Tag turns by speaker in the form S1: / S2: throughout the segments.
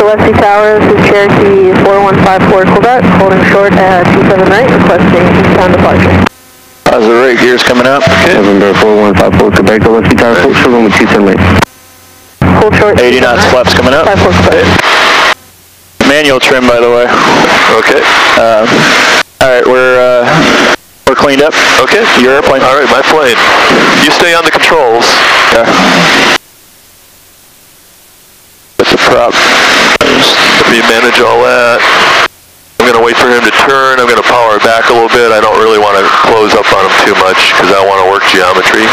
S1: Gillespie Tower, this is Cherokee 4154 Quebec, holding short at 27 right, requesting eastbound departure.
S2: How's the right gears coming up? Okay.
S3: November 4154 Quebec, Gillespie Tower, full short with 27 right.
S1: Hold short.
S2: 80 knots flaps coming up.
S1: 54 Quebec.
S2: Manual trim, by the way.
S4: Okay.
S2: Alright, we're cleaned up.
S4: Okay.
S2: Your airplane.
S4: Alright, my plane. You stay on the controls.
S2: Okay. With the prop.
S4: Let me manage all that. I'm going to wait for him to turn. I'm going to power back a little bit. I don't really want to close up on him too much because I want to work geometry.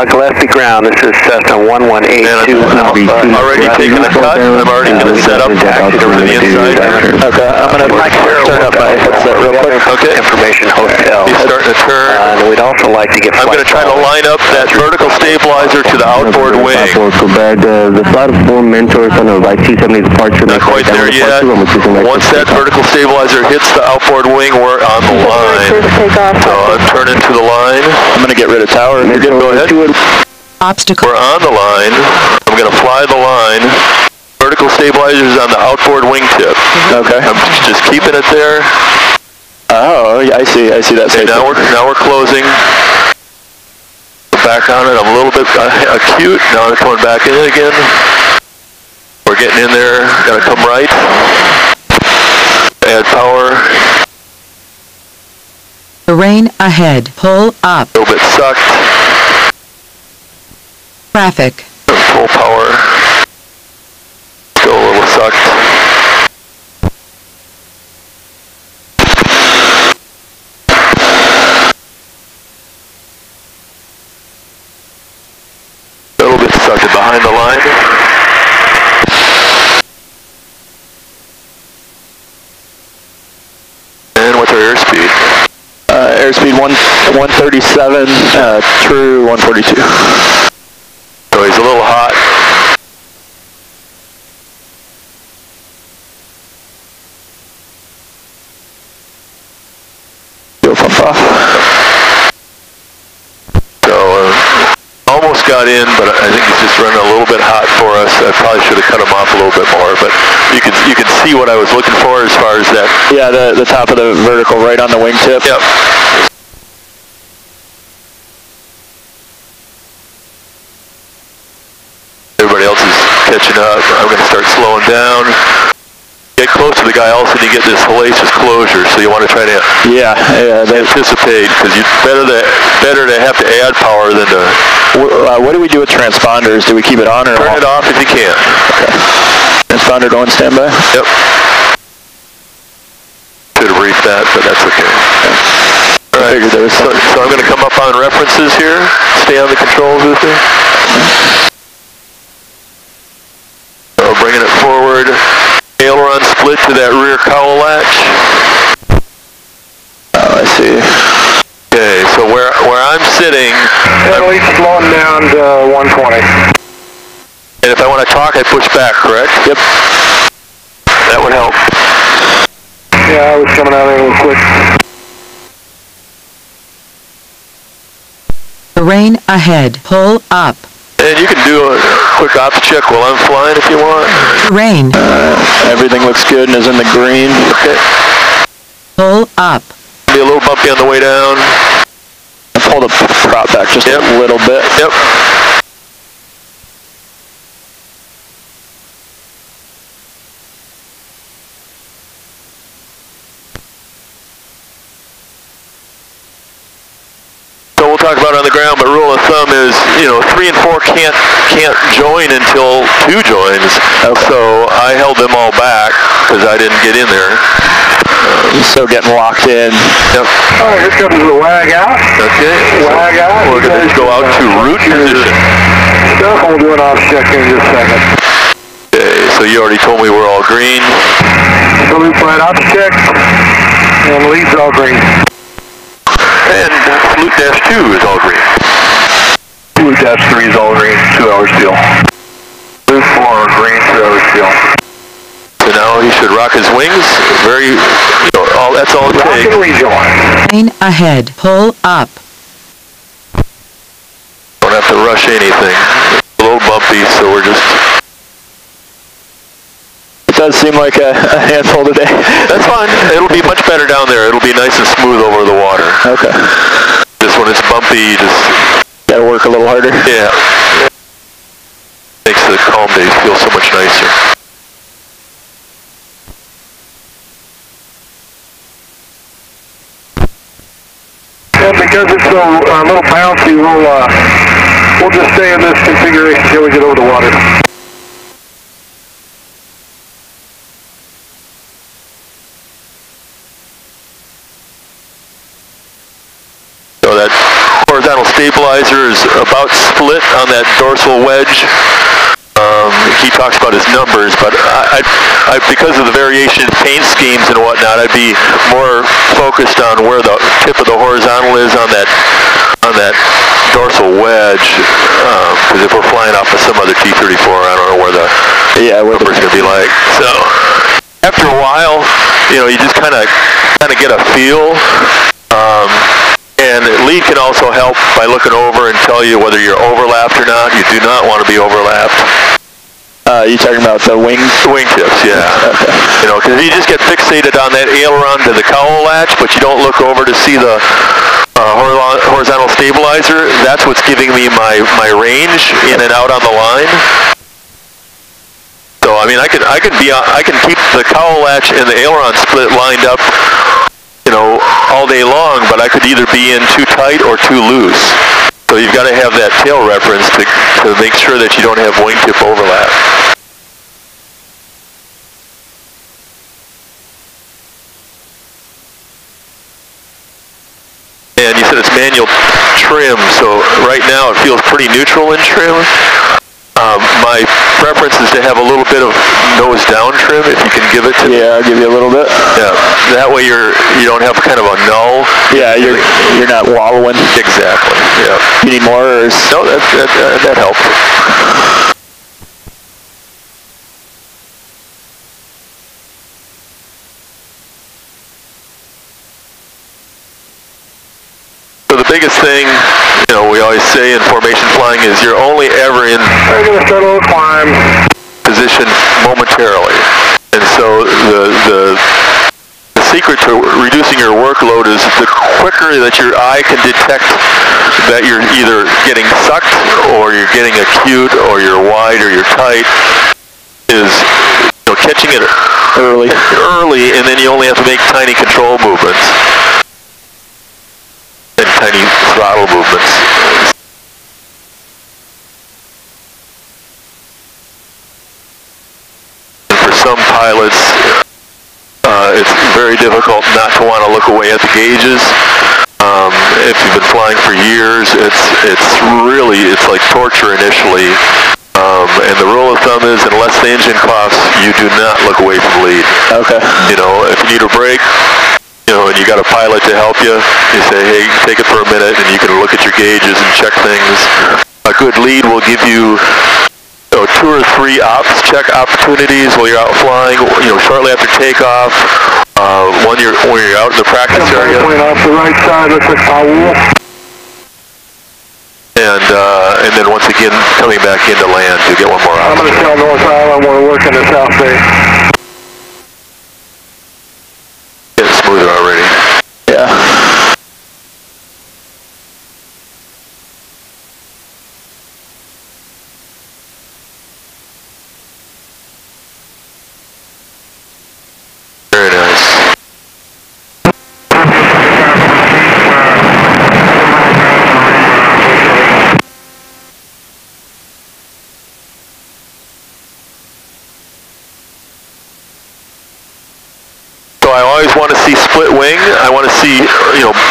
S3: Gillespie ground, this is Cessna 1182.
S4: I'm already taking a cut. I'm already going to set up to the inside.
S2: Okay, I'm going to turn up my headset real quick.
S4: Okay.
S3: Information hotel.
S4: He's starting to turn.
S3: And we'd also like to get
S4: I'm going to try to line up that vertical stabilizer to the outboard wing.
S3: The flight of 4 Mentor is on the right 270 departure.
S4: Not quite there yet. Once that vertical stabilizer hits the outboard wing, we're on the line. So I'm turning to the line.
S2: I'm going to get rid of tower.
S4: You're good, go ahead.
S5: Obstacle.
S4: We're on the line. I'm going to fly the line. Vertical stabilizer is on the outboard wingtip.
S2: Okay.
S4: I'm just keeping it there.
S2: Oh, I see that.
S4: Okay, now we're closing. Back on it. I'm a little bit acute. Now I'm coming back in again. We're getting in there. Got to come right. Add power.
S5: Terrain ahead. Pull up.
S4: A little bit sucked.
S5: Traffic.
S4: Full power. Still a little sucked. A little bit sucked behind the line. And what's our airspeed?
S2: Airspeed 137, true 142.
S4: So he's a little hot.
S2: Go pump off.
S4: So almost got in, but I think he's just running a little bit hot for us. I probably should have cut him off a little bit more, but you can see what I was looking for as far as that.
S2: Yeah, the top of the vertical right on the wingtip.
S4: Yep. Everybody else is catching up. I'm going to start slowing down. Get close to the guy also, you get this hellacious closure, so you want to try to anticipate, because you better to have to add power than to...
S2: what do we do with transponders? Do we keep it on or
S4: turn it off if you can?
S2: Okay. Transponder going standby?
S4: Yep. Should have briefed that, but that's okay. All right, so I'm going to come up on references here. Stay on the controls with me. So bringing it forward. Aileron split to that rear cowl latch.
S2: Oh, I see.
S4: Okay, so where I'm sitting...
S3: At least slowing down to 120.
S4: And if I want to talk, I push back, correct?
S2: Yep.
S4: That would help.
S3: Yeah, I was coming out there a little quick.
S5: Terrain ahead. Pull up.
S4: And you can do a quick ops check while I'm flying if you want.
S5: Terrain.
S2: Everything looks good and is in the green.
S4: Okay.
S5: Pull up.
S4: Be a little bumpy on the way down.
S2: Pull the prop back just a little bit.
S4: Yep. So we'll talk about it on the ground, but rule of thumb is, 3 and 4 can't join until 2 joins. Okay. So I held them all back because I didn't get in there.
S2: So getting locked in.
S4: Yep.
S3: All right, here comes the wag out.
S4: Okay.
S3: Wag out.
S4: We're going to go out to route position.
S3: Stuff, we'll do an ops check here in just a second.
S4: Okay, so you already told me we're all green.
S3: Salute flight ops check. And leads all green.
S4: And salute dash 2 is all green.
S3: Salute dash 3 is all green, 2 hours still. Salute 4 green, 2 hours still.
S4: So now he should rock his wings. That's all it takes.
S3: Rock and rejoin.
S5: Terrain ahead. Pull up.
S4: Don't have to rush anything. It's a little bumpy, so we're just
S2: does seem like a handful today.
S4: That's fine. It'll be much better down there. It'll be nice and smooth over the water.
S2: Okay.
S4: Just when it's bumpy, you just
S2: gotta work a little harder.
S4: Yeah. Makes the calm days feel so much nicer.
S3: And because it's so a little bouncy, we'll just stay in this configuration until we get over the water.
S4: So that horizontal stabilizer is about split on that dorsal wedge. He talks about his numbers, but because of the variation in paint schemes and whatnot, I'd be more focused on where the tip of the horizontal is on that dorsal wedge. Because if we're flying off of some other T-34, I don't know where the number's going to be like. So after a while, you just kind of get a feel. And lead can also help by looking over and tell you whether you're overlapped or not. You do not want to be overlapped.
S2: You talking about the wings?
S4: Wingtips, yeah. Okay. Because you just get fixated on that aileron to the cowl latch, but you don't look over to see the horizontal stabilizer. That's what's giving me my range in and out on the line. So I mean, I can keep the cowl latch and the aileron split lined up, all day long, but I could either be in too tight or too loose. So you've got to have that tail reference to make sure that you don't have wingtip overlap. And you said it's manual trim, so right now it feels pretty neutral in trim. My preference is to have a little bit of nose down trim, if you can give it to me.
S2: Yeah, I'll give you a little bit.
S4: Yeah, that way you don't have kind of a null.
S2: Yeah, you're not wallowing.
S4: Exactly. Yeah.
S2: You need more, or
S4: no? That helps. So the biggest thing, we always say in formation flying is you're only ever in position momentarily. And so the secret to reducing your workload is the quicker that your eye can detect that you're either getting sucked or you're getting acute or you're wide or you're tight is catching it early, and then you only have to make tiny control movements. And tiny throttle movements. And for some pilots, it's very difficult not to want to look away at the gauges. If you've been flying for years, it's like torture initially. And the rule of thumb is, unless the engine coughs, you do not look away from lead. Okay. If you need a break, and you got a pilot to help you, you say, hey, take it for a minute, and you can look at your gauges and check things. A good lead will give you, 2 or 3 ops check opportunities while you're out flying, shortly after takeoff, when you're out in the practice area.
S3: Off the right side, looks like foul.
S4: And then once again, coming back into land to get one more op.
S3: I'm going to tell North Island we're working the South Bay.
S4: Getting smoother already.
S2: Yeah.
S4: Very nice. I always want to see split wing. I want to see,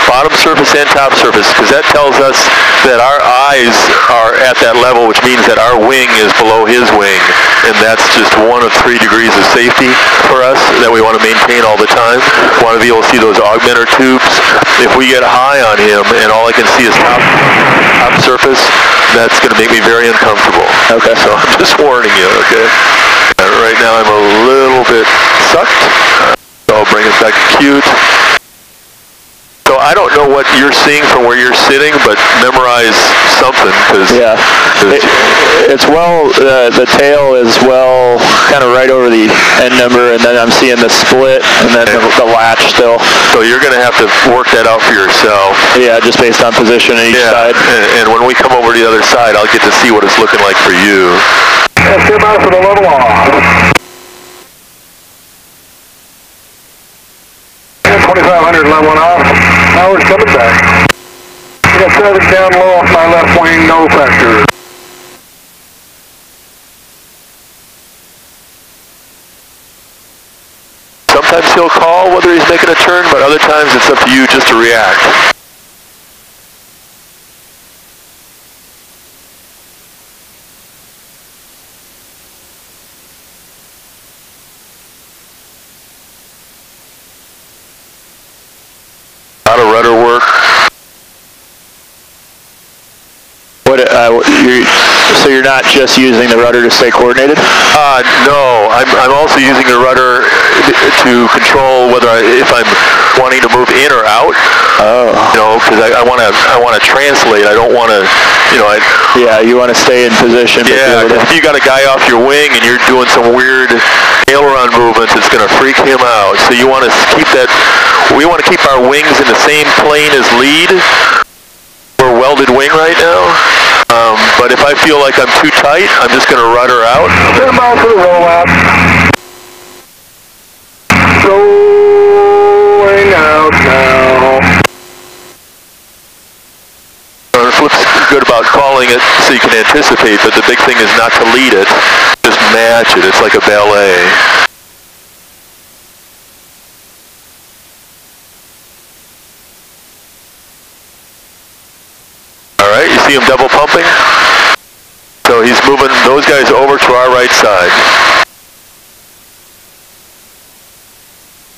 S4: bottom surface and top surface, because that tells us that our eyes are at that level, which means that our wing is below his wing, and that's just 1 of 3 degrees of safety for us that we want to maintain all the time. We want to be able to see those augmenter tubes. If we get high on him and all I can see is top surface, that's going to make me very uncomfortable. Okay. So I'm just warning you, okay? Right now I'm a little bit sucked. So I'll bring it back acute. So I don't know what you're seeing from where you're sitting, but memorize something, because
S2: yeah, it's well. The tail is well, kind of right over the end number, and then I'm seeing the split, and then the latch still.
S4: So you're going to have to work that out for yourself.
S2: Yeah, just based on position on each side.
S4: And when we come over to the other side, I'll get to see what it's looking like for you.
S3: Stand by for the level off. 2500 leveling off. Now we're coming back. We got traffic down low off my left wing, no factor.
S4: Sometimes he'll call whether he's making a turn, but other times it's up to you just to react. A lot of rudder work.
S2: So you're not just using the rudder to stay coordinated?
S4: No, I'm also using the rudder to control whether if I'm wanting to move in or out.
S2: Oh.
S4: You know, because I want to translate. I don't want to, you know.
S2: Yeah, you want to stay in position.
S4: Yeah, if you got a guy off your wing and you're doing some weird aileron movements, it's going to freak him out. So you want to keep that. We want to keep our wings in the same plane as lead. We're welded wing right now. But if I feel like I'm too tight, I'm just going to rudder out.
S3: Stand by for the rollout. Rolling out now.
S4: Flip's good about calling it so you can anticipate, but the big thing is not to lead it. Just match it. It's like a ballet. All right, you see him double pumping? So he's moving those guys over to our right side.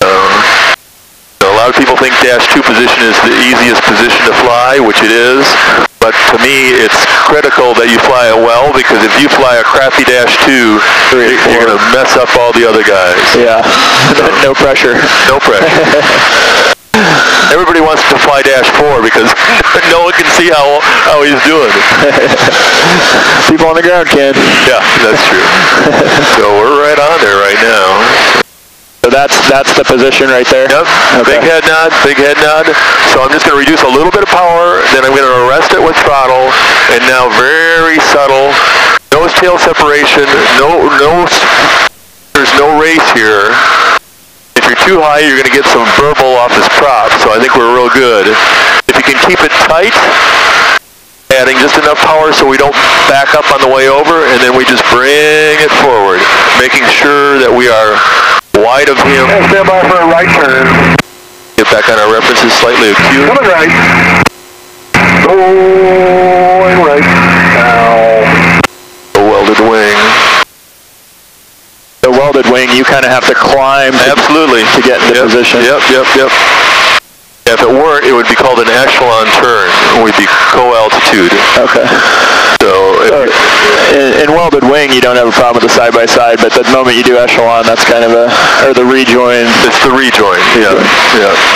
S4: So a lot of people think dash 2 position is the easiest position to fly, which it is. But to me, it's critical that you fly it well, because if you fly a crappy dash 2, you're going to mess up all the other guys.
S2: Yeah, no pressure.
S4: No pressure. Everybody wants to fly dash 4 because no one can see how he's doing.
S2: People on the ground can.
S4: Yeah, that's true. So we're right on there right now.
S2: So that's the position right there?
S4: Yep. Okay. Big head nod. So I'm just going to reduce a little bit of power, then I'm going to arrest it with throttle, and now very subtle, nose tail separation, there's no race here. If you're too high, you're going to get some burble off this prop, so I think we're real good. If you can keep it tight, adding just enough power so we don't back up on the way over, and then we just bring it forward, making sure that we are wide of him.
S3: Stand by for a right turn.
S4: Get back on our references, slightly acute.
S3: Coming right. Going right now.
S4: A welded wing.
S2: The welded wing, you kind of have to climb
S4: Absolutely.
S2: To get into position.
S4: Yep. If it weren't, it would be called an echelon turn. We'd be co-altitude.
S2: Okay.
S4: So
S2: in welded wing, you don't have a problem with the side-by-side, but the moment you do echelon, that's kind of or the rejoin.
S4: It's the rejoin, yeah.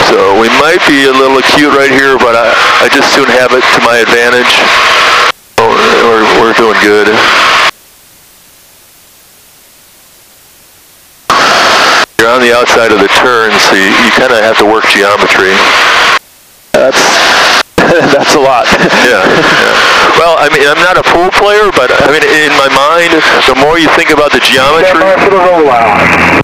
S4: So we might be a little acute right here, but I just soon have it to my advantage. Oh, we're doing good. You're on the outside of the turn, so you kind of have to work geometry.
S2: That's a lot.
S4: Yeah. Well, I mean, I'm not a pool player, but I mean, in my mind, the more you think about the geometry,
S3: for the rollout.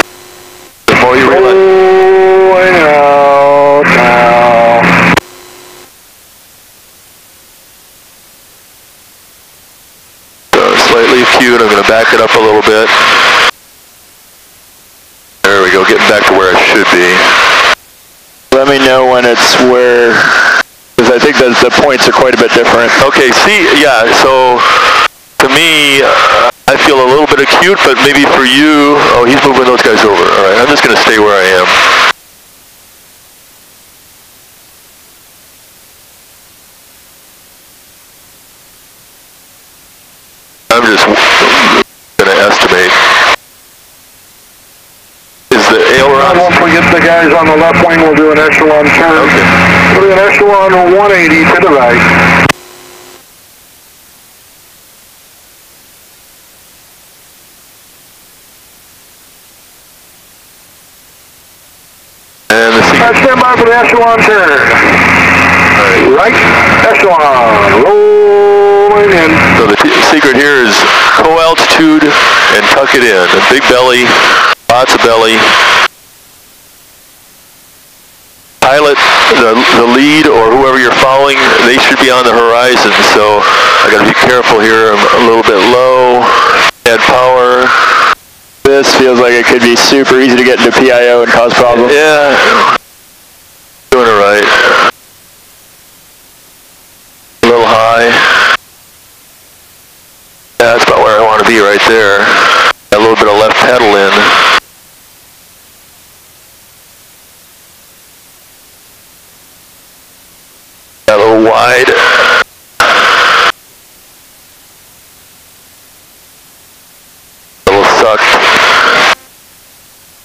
S4: the more you realize.
S3: Rolling out now.
S4: Slightly acute. I'm going to back it up a little bit. There we go, getting back to where it should be.
S2: Let me know when it's where, because I think the points are quite a bit different.
S4: Okay, so to me, I feel a little bit acute, but maybe for you, oh, he's moving those guys over. All right, I'm just going to stay where I am. I'm just going to estimate. Is the aileron?
S3: Once we get the guys on the left wing, we'll do an echelon turn.
S4: Okay.
S3: We're in echelon 180 to the right.
S4: And the secret.
S3: Stand by for the echelon turn. Right echelon, rolling in.
S4: So the secret here is co-altitude and tuck it in. A big belly, lots of belly. Pilot, the lead or whoever you're following, they should be on the horizon. So I got to be careful here. I'm a little bit low. Add power.
S2: This feels like it could be super easy to get into PIO and cause problems.
S4: Yeah, doing it right. A little high. Yeah, that's about where I want to be right there. Got a little bit of left pedal in. Got a little wide. A little sucked.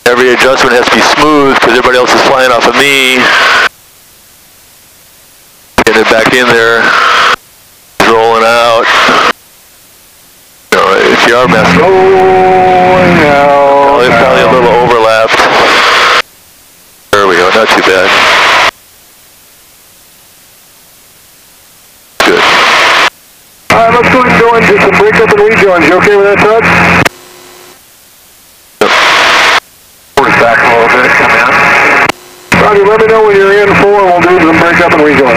S4: Every adjustment has to be smooth because everybody else is flying off of me. Getting it back in there. Rolling out. You know, if you are messing.
S3: Rolling out.
S4: There's probably a little overlap. There we go, not too bad. Good.
S3: Alright, let's go ahead and go into some breakup and rejoins. You okay with that, Todd? Back a little bit, come in. Roger, let me know when you're in for, we'll do some breakup and rejoin.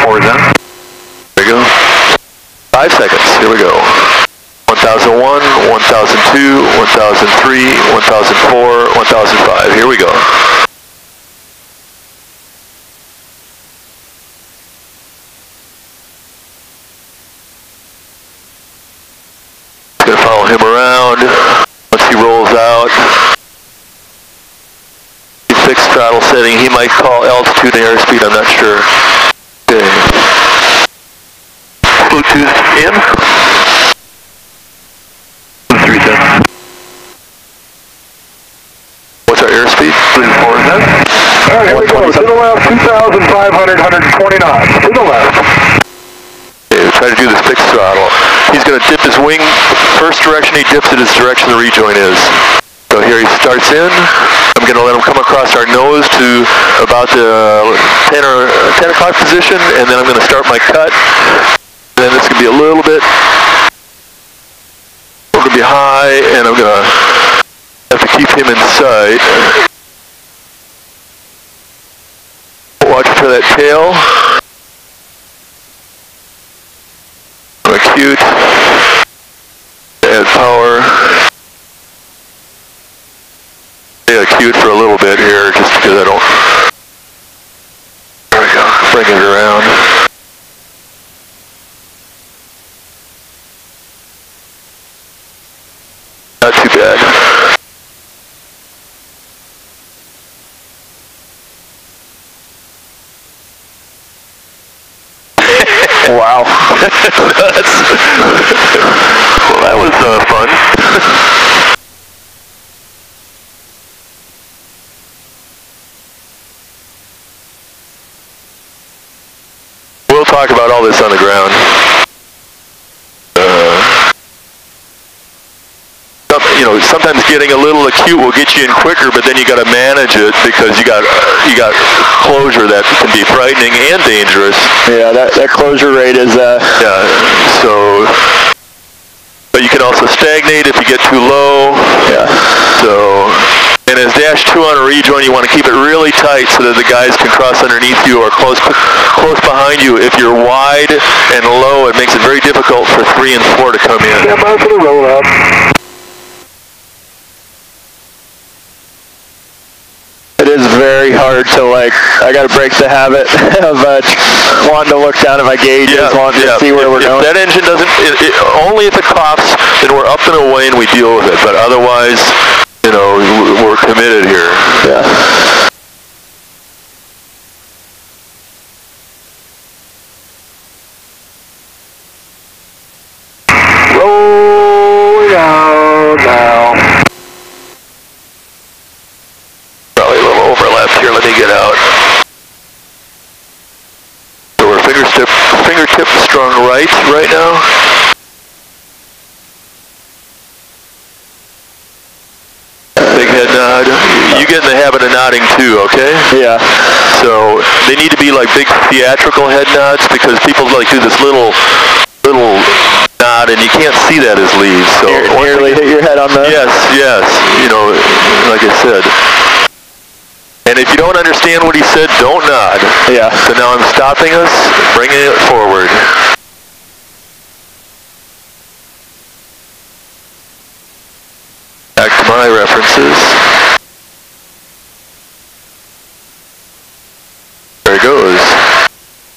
S3: Forward then.
S4: There you go. 5 seconds, here we go. 1001, 1002, 1003, 1004, 1005, here we go. Gonna follow him around. Once he rolls out, fixed throttle setting. He might call altitude and airspeed. I'm not sure. Okay. Bluetooth in. 37. What's our airspeed? 34 is that?
S3: Alright, here we go. To the left, 2,500, 120 knots. To the left.
S4: Try to do this fixed throttle. He's going to dip his wing. First direction he dips it is the direction the rejoin is. So here he starts in. I'm going to let him come across our nose to about the 10 o'clock position, and then I'm going to start my cut. And then it's going to be a little bit. We're going to be high, and I'm going to have to keep him in sight. Watch for that tail. Acute, add power, stay acute for a little bit here just because I don't, there we go, bring it around. Not too bad.
S2: Wow.
S4: Well, that was fun. We'll talk about all this on the ground. You know, sometimes getting a little acute will get you in quicker, but then you got to manage it because you got closure that can be frightening and dangerous.
S2: Yeah, that closure rate is
S4: yeah. So, but you can also stagnate if you get too low.
S2: yeah.
S4: So, and as dash 2 on a rejoin, you want to keep it really tight so that the guys can cross underneath you or close behind you. If you're wide and low, it makes it very difficult for 3 and 4 to come in.
S3: Stand by for the roll up.
S2: It is very hard to, like, I got to break the habit of wanting to look down at my gauges, wanting to see where we're going.
S4: If that engine doesn't, only if it coughs, then we're up and away and we deal with it. But otherwise, you know, we're committed here.
S2: Yeah.
S3: out now.
S4: Probably a little overlap here. Let me get out. So we're fingertip strung right now. Big head nod. You get in the habit of nodding too, okay?
S2: Yeah.
S4: So they need to be like big theatrical head nods because people like do this little nod and you can't see that as leads. So
S2: Nearly hit your head on the...
S4: Yes. You know, like I said. And if you don't understand what he said, don't nod.
S2: Yeah.
S4: So now I'm stopping us, bringing it forward. Back to my references. There it goes.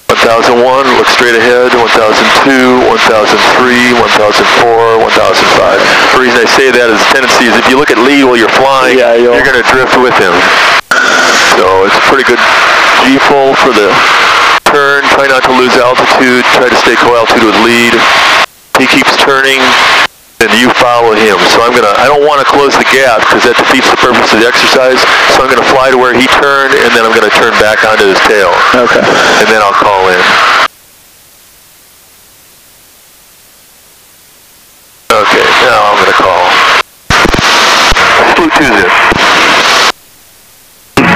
S4: 1001, look straight ahead. 1002, 1003, 1004, 1005. The reason I say that is the tendency is if you look at Lee while you're flying, you're going to drift with him. So it's a pretty good G-full for the turn. Try not to lose altitude. Try to stay co-altitude with lead. He keeps turning. And you follow him. So I don't want to close the gap because that defeats the purpose of the exercise. So I'm going to fly to where he turned and then I'm going to turn back onto his tail.
S2: Okay.
S4: And then I'll call in. Okay, now I'm going to call. Flew 2 zip.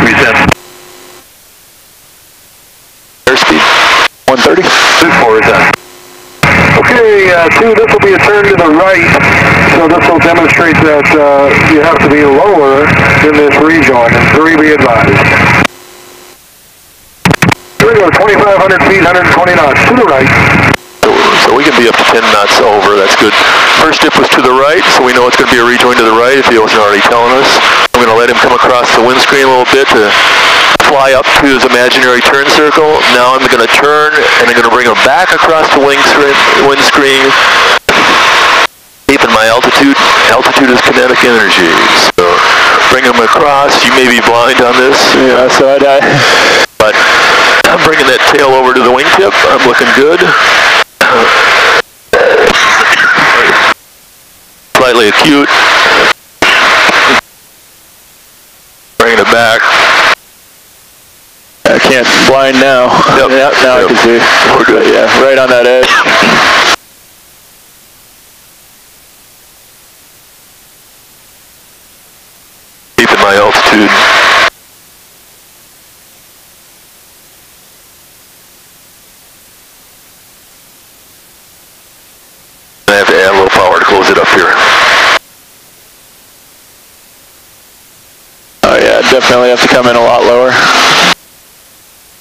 S4: Reset. Airspeed. 130. 24 is done.
S3: Okay, 2, this will be a turn to the right, so this will demonstrate that you have to be lower in this rejoin, and 3 be advised. Here we go, 2,500 feet, 120 knots, to the right.
S4: So we can be up to 10 knots over, that's good. First dip was to the right, so we know it's going to be a rejoin to the right if he wasn't already telling us. I'm going to let him come across the windscreen a little bit to fly up to his imaginary turn circle. Now I'm going to turn and I'm going to bring him back across the windscreen. Keeping my altitude. Altitude is kinetic energy. So bring him across. You may be blind on this.
S2: Yeah, so
S4: but I'm bringing that tail over to the wingtip. I'm looking good. Slightly acute. Bringing it back.
S2: I can't blind now. Yep, now I can see.
S4: We're good.
S2: Yeah, right on that edge.
S4: Keeping my altitude. I have to add a little power to close it up here.
S2: Oh yeah, definitely have to come in a lot lower.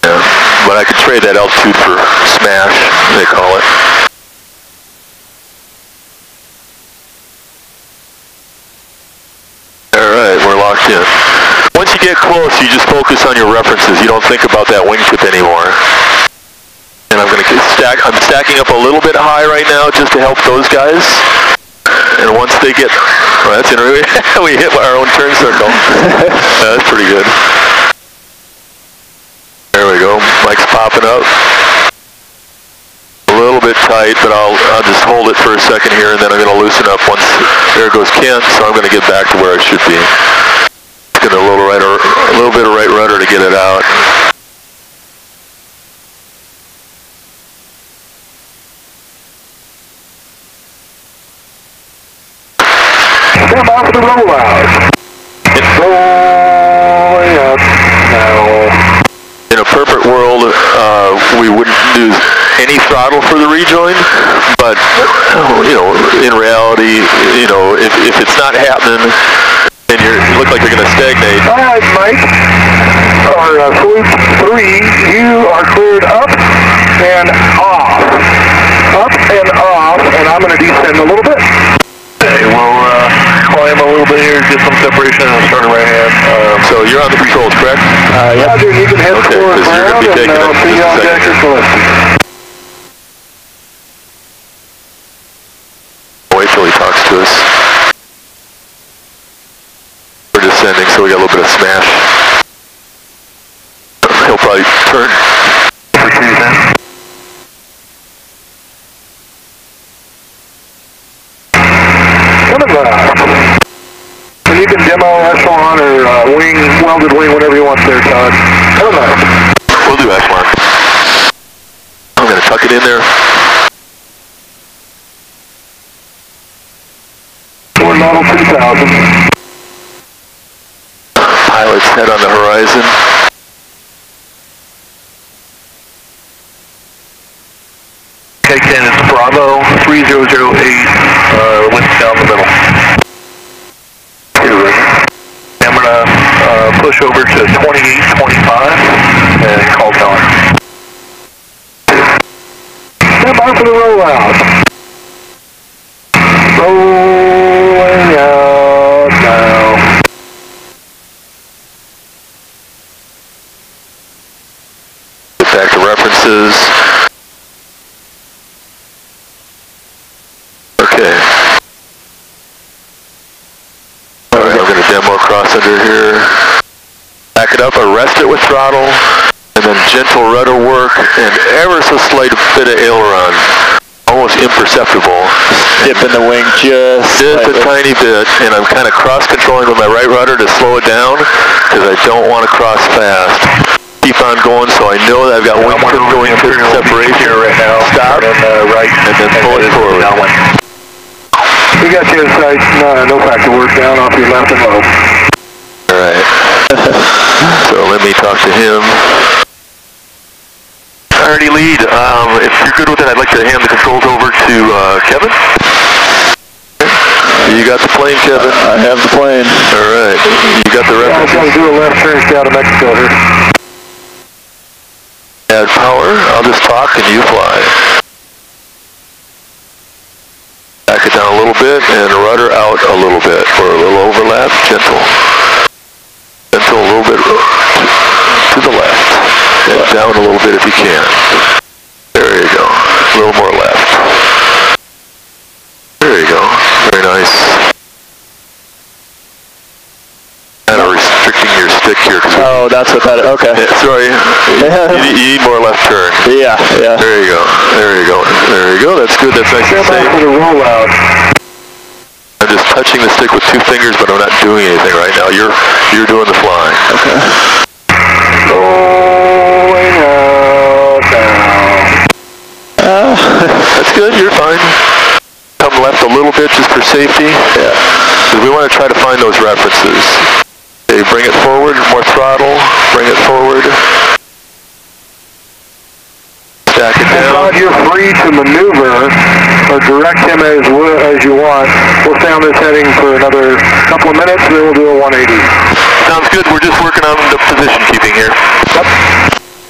S4: Yeah, but I could trade that altitude for smash, they call it. Alright, we're locked in. Once you get close, you just focus on your references. You don't think about that wingtip anymore. And I'm going to I'm stacking up a little bit high right now just to help those guys. And once they get, well, that's interesting. We hit our own turn circle. That's pretty good. There we go. Mike's popping up. A little bit tight, but I'll just hold it for a second here, and then I'm going to loosen up once. There goes Kent, so I'm going to get back to where I should be. Get a little bit of right rudder to get it out.
S3: Step off the rollout. It's rolling up now.
S4: In a perfect world, we wouldn't do any throttle for the rejoin, but you know, in reality, you know, if it's not happening and you look like you're going to stagnate.
S3: All right, Mike, or Fleet 3, you are cleared up and off. Up and off, and I'm going to descend a little bit. Okay, we'll climb a little bit here, get some separation and start right hand.
S4: So you're on the controls, correct?
S3: Yeah. Roger, you can head forward around and I'll see you on deck or select.
S4: Wait till he talks to us. We're descending, so we got a little bit of smash. He'll probably turn.
S3: coming left. And you can demo echelon or wing, welded wing, whatever you want there, Todd. Coming left.
S4: We'll do echelon. I'm going to tuck it in there.
S3: Ford Model 2000.
S4: Pilot's head on the horizon.
S3: K10, it's Bravo 3008, winds down the middle. I'm going to push over to 2825 and call tower. Stand by for the rollout. Rolling out now.
S4: Get back to references. Okay. Alright, I'm going to demo across under here. Back it up, arrest it with throttle, and then gentle rudder work, and ever so slight bit of aileron. Almost imperceptible.
S2: Dipping the wing just
S4: a tiny bit, and I'm kind of cross-controlling with my right rudder to slow it down, because I don't want to cross fast. Keep on going, so I know that I've got wing going to separation
S3: here right now.
S4: Stop,
S3: right,
S4: and then pull it forward.
S3: We got you inside, no factor work down off your left and low.
S4: Alright. So let me talk to him. Alrighty, lead. If you're good with it, I'd like to hand the controls over to Kevin. You got the plane, Kevin?
S2: I have the plane.
S4: Alright. You got the references?
S3: I'm going to do a left turn down to Mexico here.
S4: Add power. I'll just talk and you fly. Back it down a little bit and rudder out a little bit for a little overlap. Gentle. Gentle a little bit to the left. And down a little bit if you can. There you go. A little more left. There you go. Very nice. Kind of restricting your stick here.
S2: Oh, that's what that is. Okay.
S4: Sorry. You need more left turn.
S2: Yeah.
S4: There you go. There you go. There you go. That's good. That's nice and safe.
S3: For the rollout.
S4: I'm just touching the stick with 2 fingers, but I'm not doing anything right now. You're doing the flying.
S2: Okay.
S3: Rolling out now.
S4: That's good. You're fine. Come left a little bit just for safety. Yeah. Because we want to try to find those references. Okay, bring it forward. More throttle. Bring it forward. Stack it down.
S3: You're free to maneuver or direct him as you want. We'll stay on this heading for another couple of minutes, then we'll do a 180.
S4: Sounds good. We're just working on the position keeping here.
S3: Yep.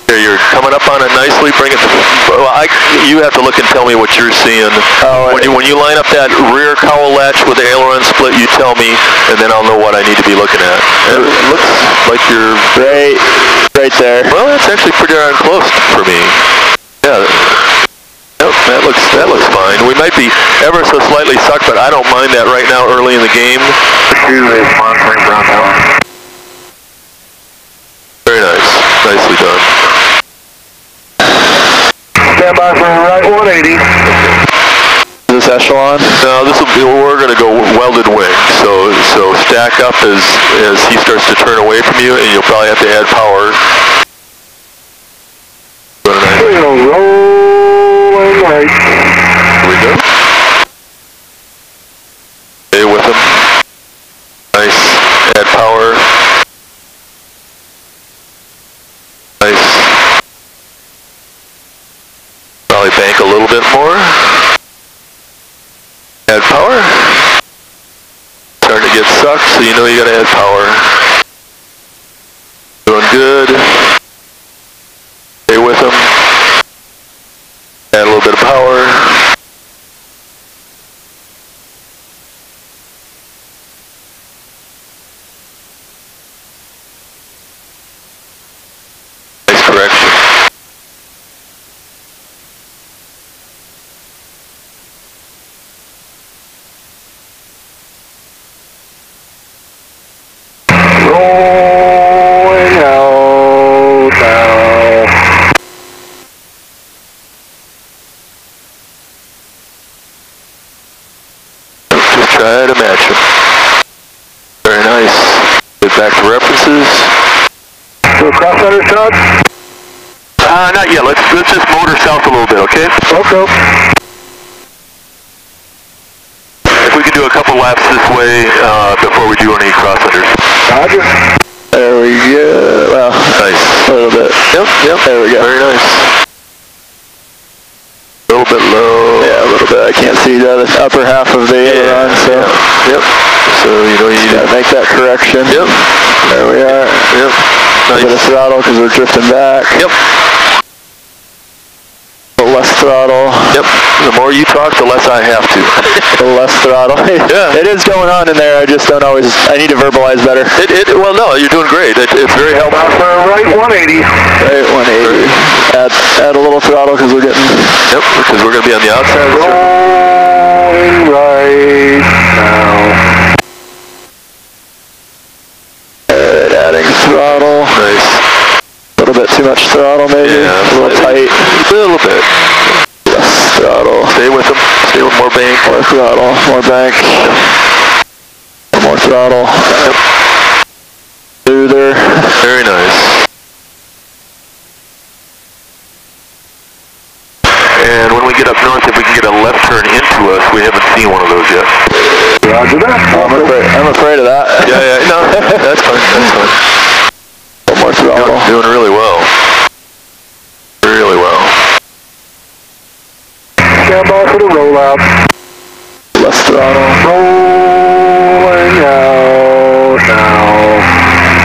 S4: Here, you're coming up on it nicely. Bring it to... Well, you have to look and tell me what you're seeing.
S2: Oh,
S4: when you line up that rear cowl latch with the aileron split, you tell me, and then I'll know what I need to be looking at. It looks like you're...
S2: Right there.
S4: Well, that's actually pretty darn close for me. Yeah. Nope, that looks fine. We might be ever so slightly sucked, but I don't mind that right now early in the game.
S3: Is monitoring ground power.
S4: Very nice. Nicely done.
S3: Stand by for a right 180.
S2: Is this echelon?
S4: No, we're going to go welded wing. So stack up as he starts to turn away from you, and you'll probably have to add power.
S3: Rolling right.
S4: Here we go. Stay with him. Nice. Add power. Nice. Probably bank a little bit more. Add power. Starting to get sucked, so you know you gotta add power. Doing good. Stay with him. Add a little bit of power. Nice correction.
S3: Rolling out now.
S4: Try to match them. Very nice. Get back to references.
S3: Do a cross center shot?
S4: Not yet. Let's just motor south a little bit, okay?
S3: Okay.
S4: If we can do a couple laps this way before we do any cross unders.
S3: Roger.
S2: There we go. Well,
S4: Nice.
S2: a little bit.
S4: Yep.
S2: There we go.
S4: Very nice. A little bit low.
S2: Yeah, a little bit. I can't see the upper half of the aileron, so.
S4: Yep. So, you know, you
S2: Gotta make that correction.
S4: Yep.
S2: There we are.
S4: Yep.
S2: A bit of
S4: Nice.
S2: throttle because we're drifting back.
S4: Yep.
S2: A little less throttle.
S4: Yep. The more you talk, the less I have to.
S2: A little less throttle.
S4: Yeah.
S2: It is going on in there. I just don't always. I need to verbalize better.
S4: Well, no, you're doing great. It's very helpful.
S3: Back for right 180.
S2: Right, 180. Add a little throttle because we're getting.
S4: Yep, because we're going to be on the outside of the circle.
S3: Rolling right now.
S2: Adding throttle.
S4: Nice.
S2: A little bit too much throttle, maybe.
S4: Yeah,
S2: A little
S4: slightly.
S2: tight.
S4: A little bit.
S2: Less throttle.
S4: Stay with them. Stay with more bank.
S2: More throttle. More bank. More throttle.
S4: Yep.
S2: Smoother.
S4: Very nice. And when we get up north, if we can get a left turn into us, we haven't seen one of those yet.
S3: Roger that.
S2: I'm afraid of that.
S4: Yeah, no, that's fine, that's fine.
S2: A little more throttle.
S4: Doing really well. Really well.
S3: Stand by for the rollout.
S2: Less throttle.
S3: Rolling out now.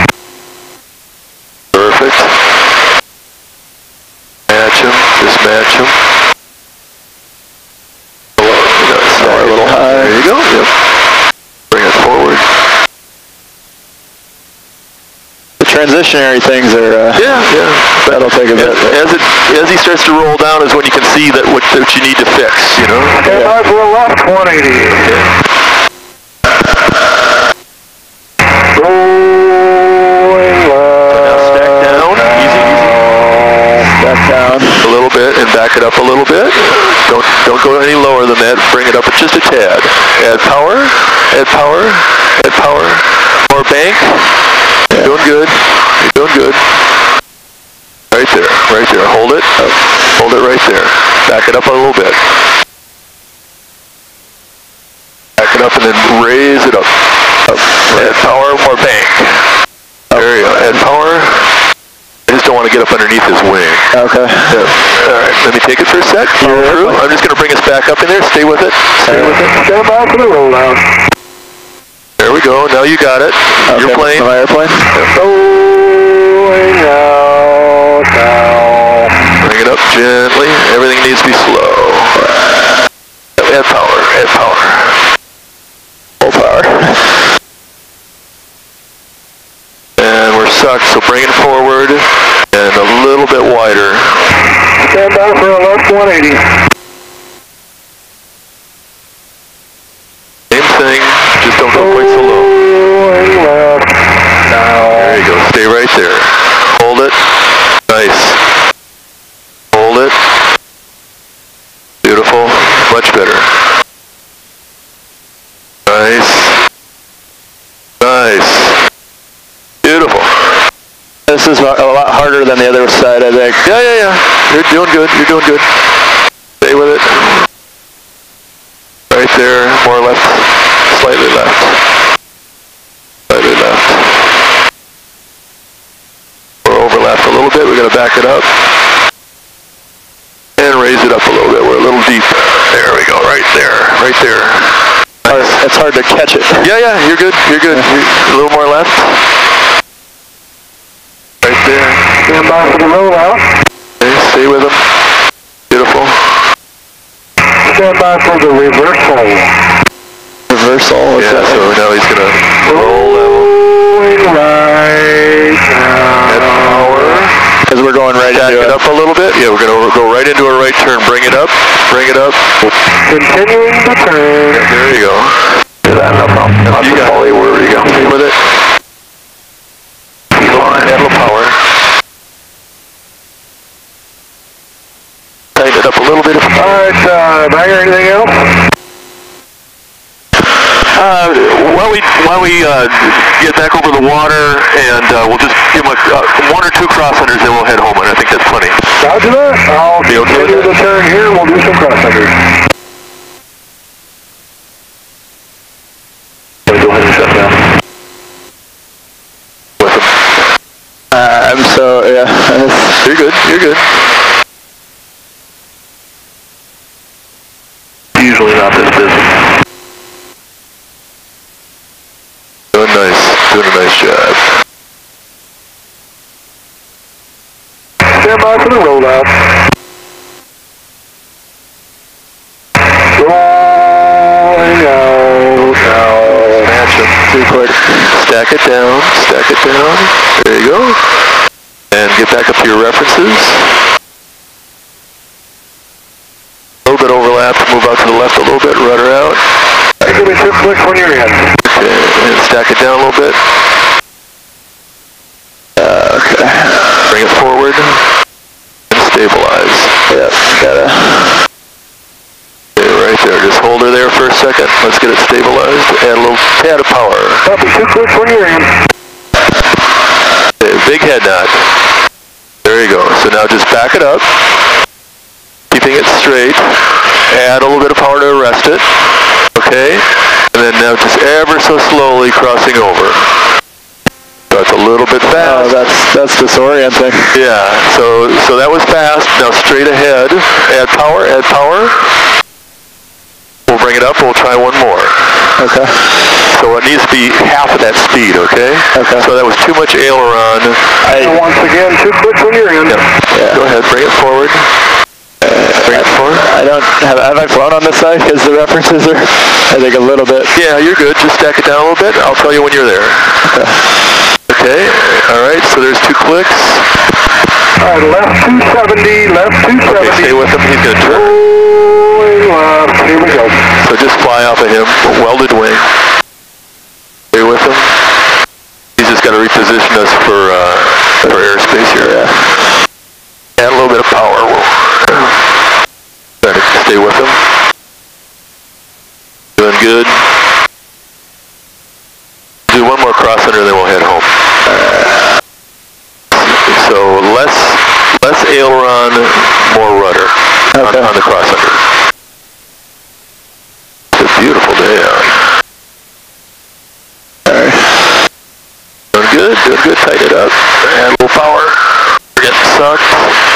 S4: Perfect. Match him, just match him.
S2: Start a little high.
S4: There you go. Yep. Bring it forward.
S2: The transitionary things are.
S4: Yeah.
S2: That'll take a bit.
S4: As he starts to roll down is when you can see that what you need to fix, you know?
S3: Stand by for a left 180. Rolling
S4: Now stack down. Easy.
S2: Back down.
S4: A little bit and back it up a little bit. Don't go any lower than that. Bring it up just a tad. Add power. Add power. Add power. More bank. You're doing good. You're doing good. Right there. Right there. Hold it. Hold it right there. Back it up a little bit. Back it up and then raise it up. Add power. More bank. There you go. Add power. I just don't want to get up underneath his wing.
S2: Okay.
S4: Yeah. All right, let me take it for a sec. Follow through. I'm just going to bring us back up in there. Stay with it. Stay with it.
S3: Stand by for the rollout.
S4: There we go. Now you got it. You're playing.
S2: My airplane.
S3: Rolling out now.
S4: Bring it up gently. Everything needs to be slow. Add power. Add power.
S2: Full power.
S4: And we're sucked, so bring it forward and a little bit wider.
S3: Stand by for a left 180.
S4: Same thing, just don't go quite so low.
S3: Rolling left now.
S4: There you go. Stay right there. Hold it. Nice. Hold it. Beautiful. Much better. Nice. Nice. Beautiful.
S2: This is a lot harder than the other side, I think.
S4: Yeah. You're doing good. You're doing good. Stay with it. Right there. More left. Slightly left. Slightly left. We're overlapped a little bit. We're going to back it up. And raise it up a little bit. We're a little deep. There we go. Right there. Right there. Nice.
S2: It's hard to catch it.
S4: Yeah. You're good. You're good. A little more left. Right there.
S3: Stand by for the rollout.
S4: Okay, stay with him. Beautiful.
S3: Stand by for the reversal.
S2: Reversal.
S4: Yeah, so now he's going to roll level.
S3: Rolling right now.
S4: Add power.
S2: Because we're going right
S4: Back
S2: into
S4: it
S2: it.
S4: up a little bit. Yeah, we're going to go right into a right turn. Bring it up. Bring it up.
S3: Continuing the turn.
S4: There you go.
S3: No problem.
S4: You got it. Where you go? Stay with it. Keep on. Add a little power. Tighten it up a little bit.
S3: Alright, Banger, anything else?
S4: while we get back over the water, and we'll just give them one or two cross unders, then we'll head home, and I think that's plenty.
S3: Roger that. I'll continue the turn here, and we'll do some cross unders. Go ahead and shut down.
S4: With them.
S2: I'm so, yeah.
S4: You're good, you're good.
S3: Usually not this busy.
S4: Doing a nice job.
S3: Stand by for the rollout. Rolling out now.
S4: Match them. Too quick. Stack it down. Stack it down. There you go. And get back up to your references. A little bit overlap. Move out to the left a little bit. Rudder out.
S3: Give me 2 clicks when you're in.
S4: Okay. And stack it down a little bit. Okay. Bring it forward. And stabilize. Yep. Gotta. Okay, right there. Just hold her there for a second. Let's get it stabilized. Add a little tad of power.
S3: Copy, 2 clicks when you're in.
S4: Okay, big head knot. There you go. So now just back it up. Keeping it straight. Add a little bit of power to arrest it. Okay. And then now just ever so slowly crossing over. So it's a little bit fast.
S2: Oh, that's disorienting.
S4: Yeah, so that was fast. Now straight ahead. Add power, add power. We'll bring it up, we'll try one more.
S2: Okay.
S4: So it needs to be half of that speed, okay?
S2: Okay.
S4: So that was too much aileron.
S3: And once again, 2 clicks when you're in.
S4: Yep. Yeah. Go ahead, bring it forward. Bring it forward.
S2: Have I flown on this side? Because the references are, I think, a little bit.
S4: Yeah, you're good. Just stack it down a little bit. I'll tell you when you're there. Okay. All right. So there's 2 clicks.
S3: All right, left 270, left 270.
S4: Okay, stay with him. He's going to turn.
S3: Rolling left. Here we go.
S4: So just fly off of him. Welded wing. Stay with him. He's just got to reposition us for airspace here. Yeah. Add a little bit of power. Try to stay with him. Doing good. Do one more cross under, then we'll head home. So less aileron, more rudder on the cross under. It's a beautiful day out. Alright. Doing good, tighten it up. Add a little power. We're getting sucked.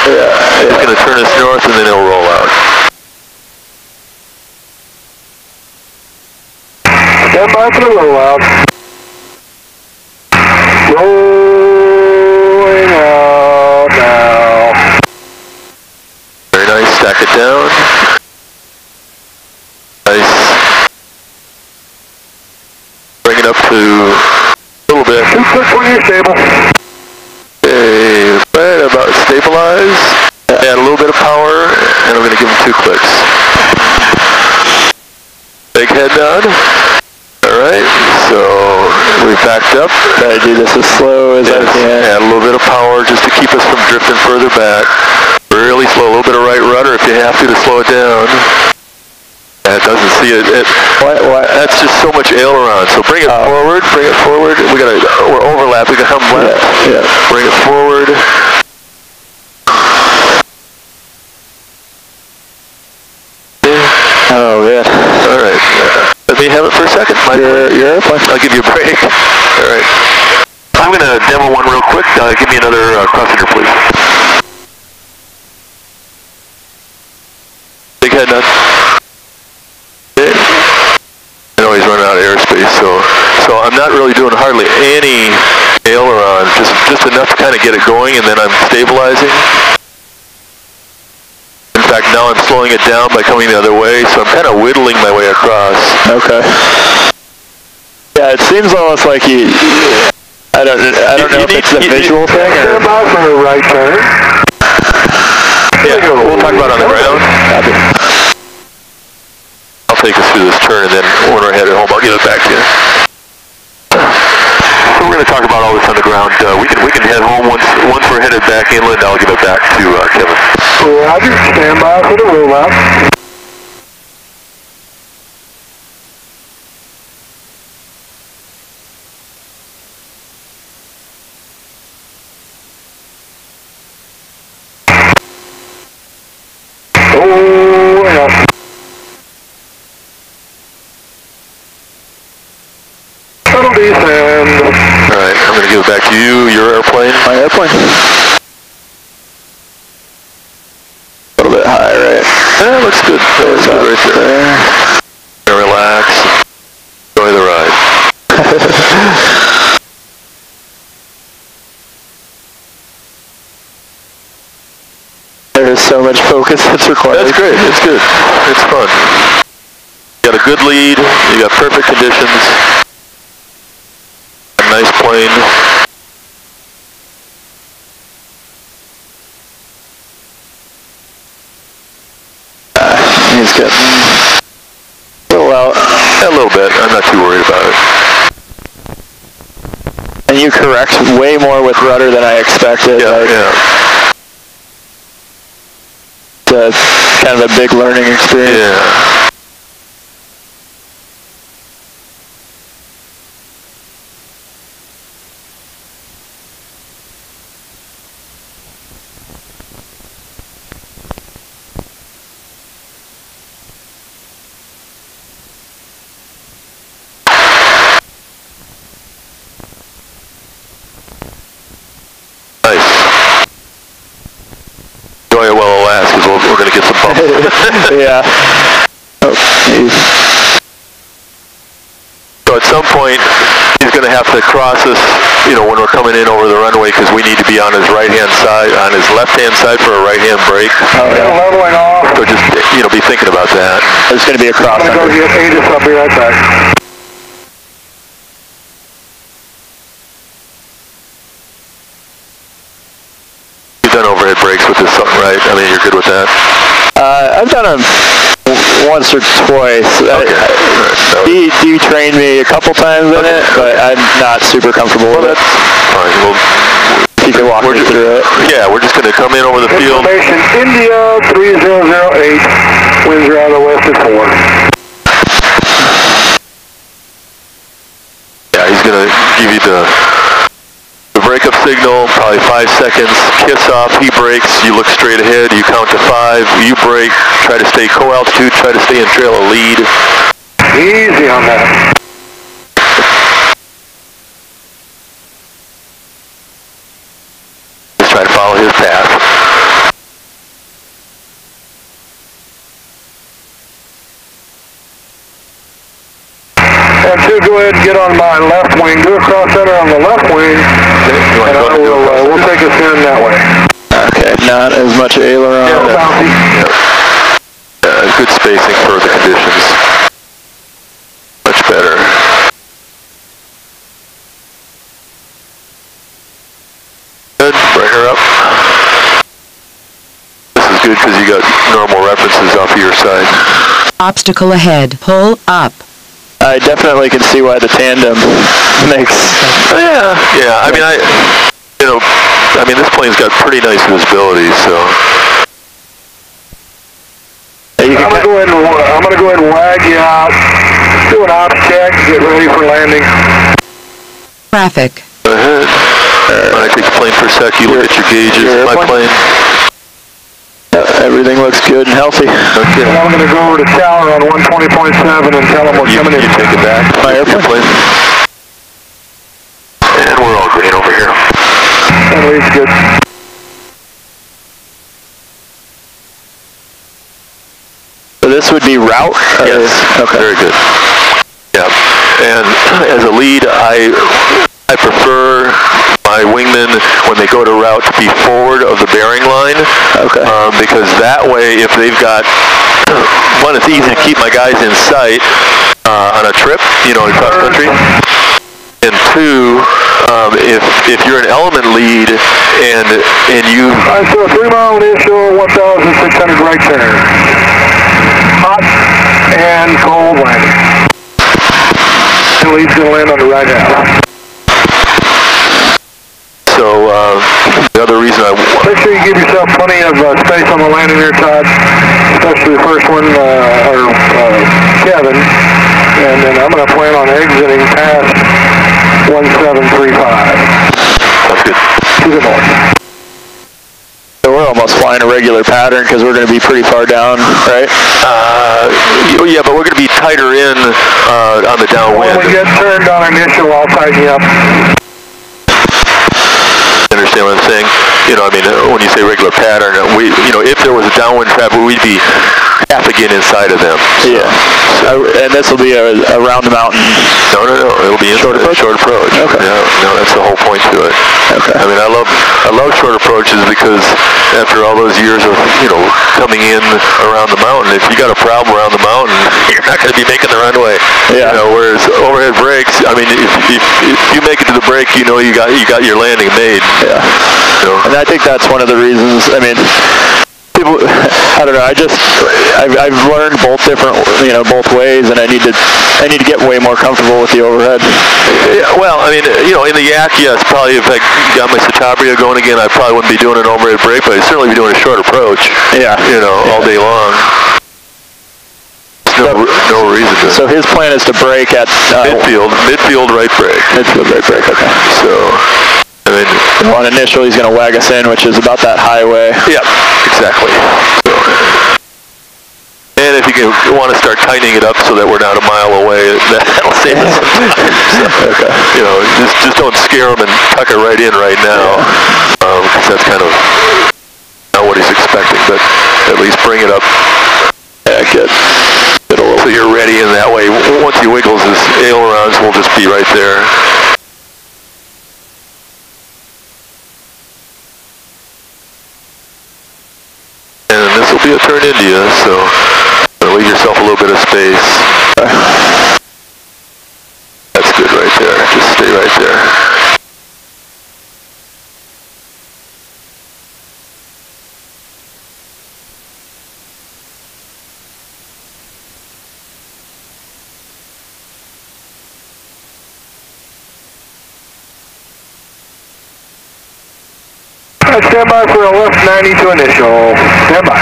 S4: Yeah. It's going to turn us north and then it'll roll out.
S3: Stand by for the rollout. Rolling out now.
S4: Very nice, stack it down. Nice. Bring it up to a little bit.
S3: 2 clicks when you're stable.
S4: Okay, right about stabilize. Add a little bit of power, and I'm going to give him 2 clicks. Big head nod. Alright, so we backed up.
S2: Try to do this as slow as I can.
S4: Add a little bit of power just to keep us from drifting further back. Really slow, a little bit of right rudder if you have to slow it down. It doesn't see it. That's just so much aileron. So bring it forward, bring it forward. We're overlapping, we got to come left.
S2: Yeah.
S4: Bring it forward.
S2: Oh, man.
S4: Alright. Let me have it for a second.
S2: Your airplane.
S4: I'll give you a break. Alright. I'm going to demo one real quick. Give me another cross-under, please. Big head nut. Okay. I know he's running out of airspace, so I'm not really doing hardly any aileron, just enough to kind of get it going, and then I'm stabilizing. In fact, now I'm slowing it down by coming the other way, so I'm kind of whittling my way across.
S2: Okay. Yeah, it seems almost like I don't know if it's a visual thing or...
S3: Stand by for the right turn.
S4: Yeah, we'll talk about it on the ground. I'll take us through this turn, and then when we're headed home, I'll give it back to you. So we're going to talk about all this on the ground. We can head home once we're headed back inland. I'll give it back to Kevin.
S3: Roger, stand by for the rollout. descend.
S4: All right, I'm going to give it back to you. Your airplane.
S2: My airplane. A little bit high, right?
S4: Yeah, looks good. Looks good right there. Relax. Enjoy the ride.
S2: There is so much focus that's required.
S4: That's great. It's good. It's fun. You got a good lead. You got perfect conditions. A nice plane.
S2: He's getting a little out.
S4: A little bit. I'm not too worried about it.
S2: And you correct way more with rudder than I expected.
S4: Yeah, yeah.
S2: It's kind of a big learning experience.
S4: Yeah. Enjoy it while it lasts, because we're going to get some bumps.
S2: Yeah. Oh, geez.
S4: So at some point, he's going to have to cross us, you know, when we're coming in over the runway, because we need to be on his right-hand side, on his left-hand side for a right-hand brake.
S2: Oh, yeah.
S3: Leveling off.
S4: So just, you know, be thinking about that.
S2: There's going to be a cross.
S3: I'm going to go get Aegis. I'll be right back.
S4: You've done overhead brakes with this, right? I mean, you're good with that?
S2: I've done them once or twice.
S4: Okay.
S2: He trained me a couple times in it, but I'm not super comfortable with it.
S4: Fine. Well,
S2: you can walk me through it.
S4: Yeah, we're just going to come in over the field.
S3: Information, India 3008, winds are out of the west at 4.
S4: Yeah, he's going to give you the breakup signal, probably 5 seconds, kiss off, he brakes, you look straight ahead, you count to 5, you brake, try to stay co-altitude, try to stay in trail of lead.
S3: Easy on that.
S4: Just try to follow his path.
S3: And to go ahead and get on my left wing, do a cross center on the left wing, and we'll take us in that way.
S2: Okay, not as much aileron.
S4: Yeah, good spacing for the conditions. Much better. Good, bring her up. This is good because you got normal references off of your side.
S5: Obstacle ahead. Pull up.
S2: I definitely can see why the tandem makes.
S4: Yeah, yeah. I mean, this plane's got pretty nice visibility, so.
S3: I'm gonna go ahead and wag you out. Do an ops check. Get ready for landing.
S5: Traffic.
S4: Go ahead. When I take the plane for a sec, you look at your gauges. My plane.
S2: Everything looks good and healthy.
S4: Okay.
S3: And I'm going to go over to tower on 120.7 and tell them we're coming in.
S4: You take it back.
S2: My airplane.
S4: And we're all green over here.
S3: That leads good.
S2: So this would be route?
S4: Yes.
S2: Okay.
S4: Very good. Yeah. And as a lead, I prefer my wingmen, when they go to route, to be forward of the bearing line.
S2: Okay.
S4: Because that way, if they've got, one, it's easy to keep my guys in sight on a trip, you know, across country. And two, if you're an element lead and you...
S3: I saw a 3-mile initial, 1,600 right turn. Hot and cold landing. The lead's going to land on the right half.
S4: So the other reason I want...
S3: Make sure you give yourself plenty of space on the landing gear side, especially the first one, Kevin. And then I'm going to plan on exiting past 1735.
S4: That's good.
S3: To the north.
S2: So we're almost flying flying a regular pattern because we're going to be pretty far down, right?
S4: Yeah, but we're going to be tighter in on the downwind.
S3: When we get turned on initial, I'll tighten you up.
S4: Understand what I'm saying? You know, I mean, when you say regular pattern, if there was a downwind traffic, we'd be half again inside of them. So.
S2: Yeah. And this will be around the mountain.
S4: No. It'll be short approach.
S2: Okay.
S4: Yeah, no, that's the whole point to it.
S2: Okay.
S4: I mean, I love short approaches because after all those years of coming in around the mountain, if you got a problem around the mountain, you're not going to be making the runway.
S2: Yeah.
S4: Whereas overhead brakes, I mean, if you make it to the break, you got your landing made.
S2: Yeah. And I think that's one of the reasons. I mean, people, I don't know. I've learned both different, both ways, and I need to get way more comfortable with the overhead.
S4: Yeah, well, I mean, in the yak, yes, probably if I got my Citabria going again, I probably wouldn't be doing an overhead brake, but I'd certainly be doing a short approach. Yeah. All day long. No reason to.
S2: So his plan is to brake at
S4: midfield right brake.
S2: Midfield right brake. Okay.
S4: So. I mean,
S2: on initial, he's going to wag us in, which is about that highway.
S4: Yeah, exactly. So, and if you want to start tightening it up so that we're not a mile away, that'll save us some time. So, okay. Just don't scare him and tuck it right in right now, because that's kind of not what he's expecting. But at least bring it up. Yeah, good. So you're ready, and that way, once he wiggles his ailerons, we'll just be right there. And this will be a turn India, so leave yourself a little bit of space. That's good right there. Just stay right there.
S3: Stand by for a left 90 to initial. Stand by.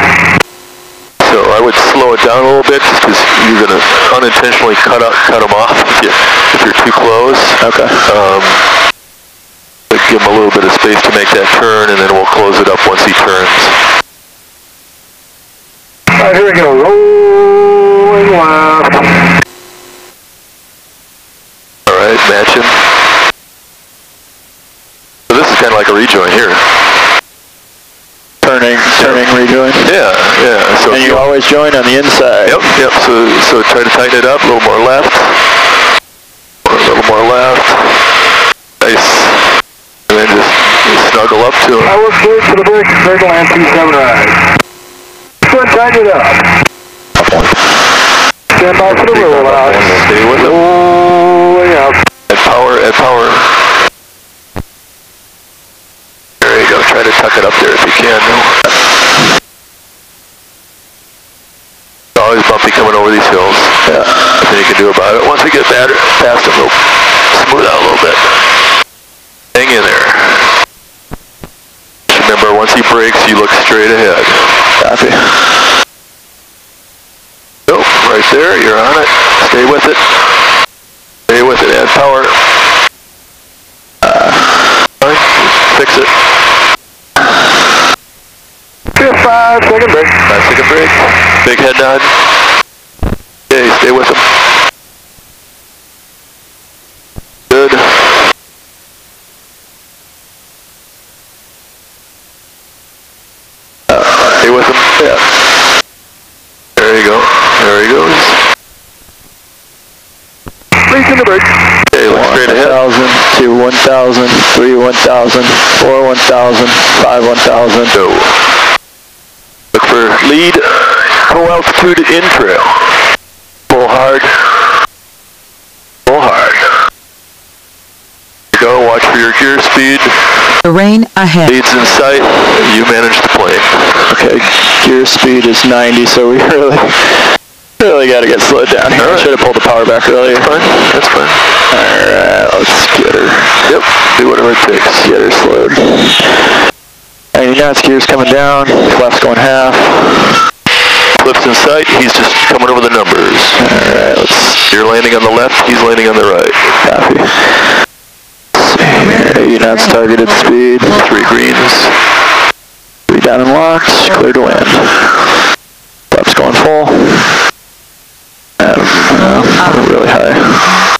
S4: So I would slow it down a little bit just because you're going to unintentionally cut them off if you're too close. Okay. Give him a little bit of space to make that turn, and then we'll close it up once he turns.
S3: All right, here we go. Rolling left.
S4: All right, match him. So this is kind of like a rejoin here.
S2: Turning, rejoin.
S4: Yeah. So
S2: and you always join on the inside.
S4: Yep. So try to tighten it up. A little more left. A little more left. Nice. And then just snuggle up to him.
S3: I work clear to the brake. Brake land 27 right. Go and tighten it up. Stand by for the roll out.
S4: Stay with him.
S3: Rolling up.
S4: Add power. There you go. Try to tuck it up there if you can. It's always bumpy coming over these hills. Yeah. Nothing you can do about it. Once we get past them, we'll smooth out a little bit. Hang in there. Remember, once he brakes, you look straight ahead. Copy. Nope, right there. You're on it. Stay with it. Stay with it. Add power. Fix it.
S3: 5-second brake.
S4: 5-second brake. Big head nod. Okay, stay with him. Good. Stay with him. Yeah. There you go. There he goes.
S3: Releasing the brake.
S4: Okay, look straight ahead.
S2: 1,000, 2, 1,000, 3, 1,000, 4, 1,000, 5, 1,000.
S4: Go. Look for lead, full altitude in trail. Pull hard. Pull hard. Go, watch for your gear speed.
S5: Terrain ahead.
S4: Lead's in sight, you manage the plane.
S2: Okay, gear speed is 90, so we really got to get slowed down here. Right. I should have pulled the power back earlier.
S4: That's fine.
S2: Alright, let's get her.
S4: Yep, do whatever it takes.
S2: Get her slowed. 90 knots, gear's coming down, left's going half.
S4: Flips in sight, he's just coming over the numbers.
S2: Alright,
S4: you're landing on the left, he's landing on the right.
S2: Copy. 80 knots targeted speed.
S4: 3 greens.
S2: 3 down and locked, clear to wind. Flaps going full. Really high.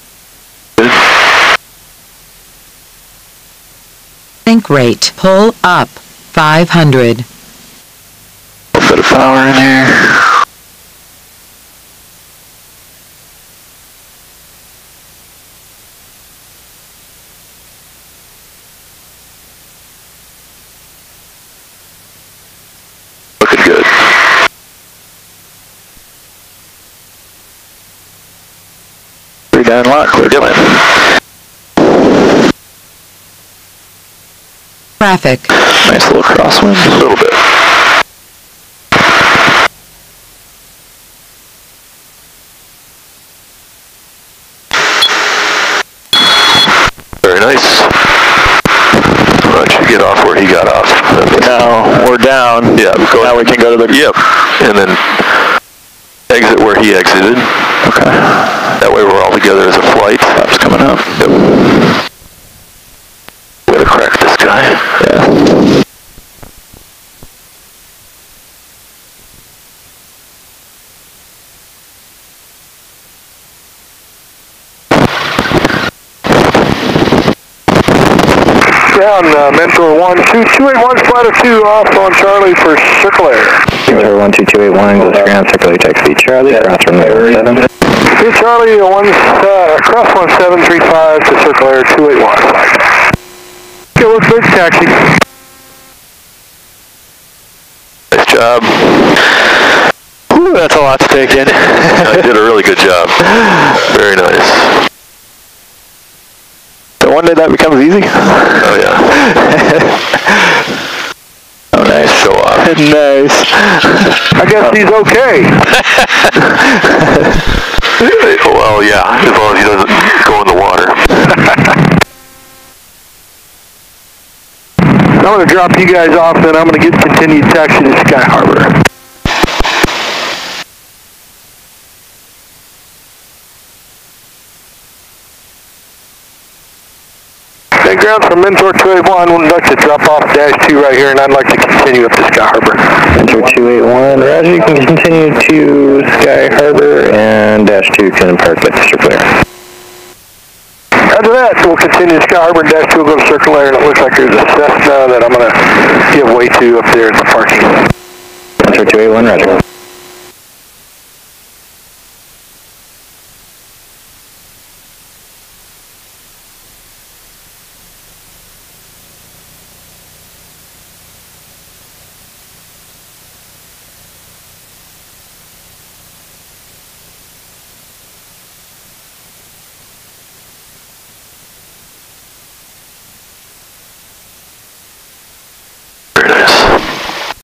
S5: Sync rate. Pull up. 500.
S2: A little bit of power in here.
S4: Looking good.
S2: Three down lock, clear to wind.
S5: Traffic.
S2: Nice little crosswind.
S4: A little bit. Very nice. Why don't you get off where he got off?
S2: Now we're down.
S4: Yeah.
S2: Now we can go to the...
S4: Yep. And then exit where he exited.
S2: Okay.
S4: That way we're all together as a flight.
S2: Flaps coming up.
S4: Yep. Gotta crack this guy.
S2: Yeah.
S3: Down, Mentor 12281, flight of 2 off on Charlie for Circle Air.
S6: Mentor 12281, goes ground, circle taxi Charlie, cross from 7.
S3: Hey Charlie, cross 1735 to Circle Air 281. Okay, looks good, taxi.
S4: Nice job.
S2: Ooh, that's a lot to take in.
S4: I did a really good job. Very nice.
S2: So one day that becomes easy?
S4: Oh yeah.
S2: Oh nice.
S4: Show off.
S2: Nice.
S3: I guess he's okay.
S4: Well, yeah, as long as he doesn't go in the water.
S3: I'm going to drop you guys off, then I'm going to get continued taxi to Sky Harbor. Hey, ground from Mentor 281, would like to drop off dash 2 right here, and I'd like to continue up to Sky Harbor.
S6: Mentor 281, Roger, you can continue to Sky Harbor, and dash 2 can park with Circle Air.
S3: After that, we'll continue to Sky Harbor, and dash 2 will go to Circle Air, and it looks like there's a Cessna that I'm going to give way to up there in the parking lot.
S6: Mentor 281, Roger.